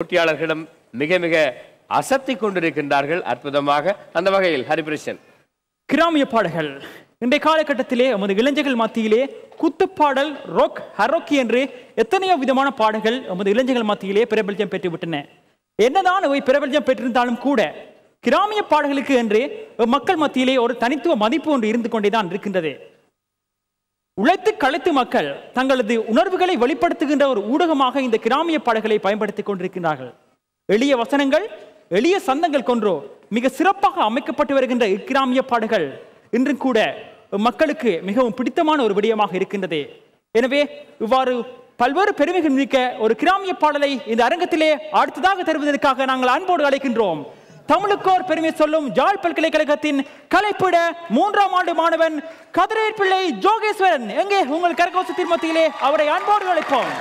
போட்டியாளர்களிடம் மிக மிக அசத்திக் கொண்டிருக்கின்றார்கள் அற்புதமாக. அந்த வகையில் ஹரிபிரசன், கிராமிய பாடல்கள் இன்றைய காலகட்டத்திலே நமது இளைஞர்கள் மத்தியிலே குத்துப்பாடல், ராக், ஹரோக்கி என்று எத்தனையோ விதமான பாடல்கள் நமது இளைஞர்கள் மத்தியிலே பிரபல்யம் பெற்றுவிட்டன. என்னதான் அவை பிரபல்யம் பெற்றிருந்தாலும் கூட கிராமிய பாடல்களுக்கு என்று மக்கள் மத்தியிலே ஒரு தனித்துவ மதிப்பு ஒன்று இருந்து கொண்டேதான் இருக்கின்றது. உழைத்து களைத்து மக்கள் தங்களது உணர்வுகளை வெளிப்படுத்துகின்ற ஒரு ஊடகமாக இந்த கிராமிய பாடல்களை பயன்படுத்திக் கொண்டிருக்கிறார்கள். எளிய வசனங்கள், எளிய சந்தங்கள் கொன்றோ மிக சிறப்பாக அமைக்கப்பட்டு வருகின்ற இக்கிராமிய பாடல்கள் இன்றும் கூட மக்களுக்கு மிகவும் பிடித்தமான ஒரு விடயமாக இருக்கின்றது. எனவே இவ்வாறு பல்வேறு பெருமைகள் மிக்க ஒரு கிராமிய பாடலை இந்த அரங்கத்திலே அடுத்ததாக தருவதற்காக நாங்கள் அன்போடு அழைக்கின்றோம். தமிழுக்கோர் பெருமை சொல்லும் யாழ் பல்கலைக்கழகத்தின் கலைப்பிட 3ஆம் ஆண்டு மாணவன் கதிரவேல் பிள்ளை ஜோகேஸ்வரன். எங்கே உங்கள் கரகோசத்தின் மத்தியிலே அவரை அன்போடு அழைப்போம்.